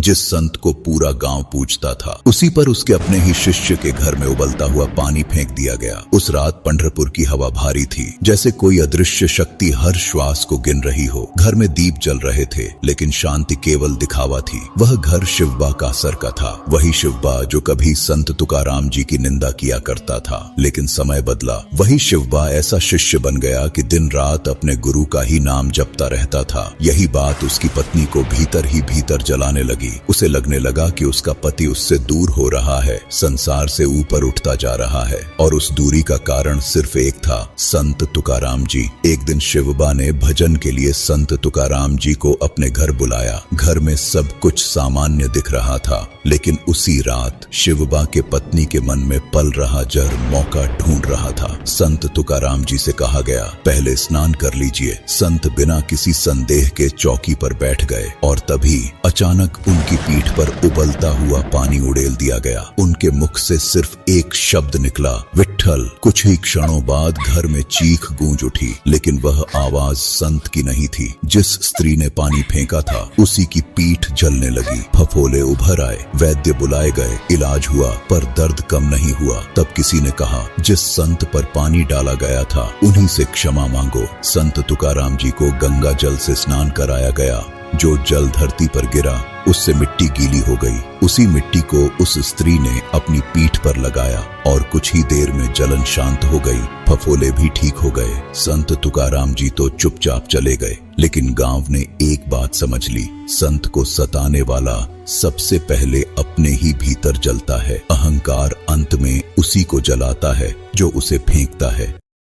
जिस संत को पूरा गांव पूजता था, उसी पर उसके अपने ही शिष्य के घर में उबलता हुआ पानी फेंक दिया गया। उस रात पंढरपुर की हवा भारी थी, जैसे कोई अदृश्य शक्ति हर श्वास को गिन रही हो। घर में दीप जल रहे थे, लेकिन शांति केवल दिखावा थी। वह घर शिवबा का असर का था, वही शिवबा जो कभी संत तुकाराम जी की निंदा किया करता था। लेकिन समय बदला, वही शिवबा ऐसा शिष्य बन गया कि दिन रात अपने गुरु का ही नाम जपता रहता था। यही बात उसकी पत्नी को भीतर ही भीतर जलाने लगी। उसे लगने लगा कि उसका पति उससे दूर हो रहा है, संसार से ऊपर उठता जा रहा है, और उस दूरी का कारण सिर्फ एक था, संत तुकाराम जी। एक दिन शिवबा ने भजन के लिए संत तुकाराम जी को अपने घर बुलाया। घर में सब कुछ सामान्य दिख रहा था, लेकिन उसी रात शिवबा के पत्नी के मन में पल रहा जर मौका ढूंढ रहा था। संत तुकाराम जी से कहा गया, पहले स्नान कर लीजिए। संत बिना किसी संदेह के चौकी पर बैठ गए, और तभी अचानक उनकी पीठ पर उबलता हुआ पानी उड़ेल दिया गया। उनके मुख से सिर्फ एक शब्द निकला, विट्ठल। कुछ ही क्षणों बाद घर में चीख गूंज उठी, लेकिन वह आवाज संत की नहीं थी। जिस स्त्री ने पानी फेंका था, उसी की पीठ जलने लगी। फफोले उभर आए, वैद्य बुलाए गए, इलाज हुआ, पर दर्द कम नहीं हुआ। तब किसी ने कहा, जिस संत पर पानी डाला गया था, उन्हीं से क्षमा मांगो। संत तुकाराम जी को गंगा जल से स्नान कराया गया। जो जल धरती पर गिरा, उससे मिट्टी गीली हो गई। उसी मिट्टी को उस स्त्री ने अपनी पीठ पर लगाया, और कुछ ही देर में जलन शांत हो गई, फफोले भी ठीक हो गए। संत तुकाराम जी तो चुपचाप चले गए, लेकिन गांव ने एक बात समझ ली, संत को सताने वाला सबसे पहले अपने ही भीतर जलता है। अहंकार अंत में उसी को जलाता है जो उसे फेंकता है।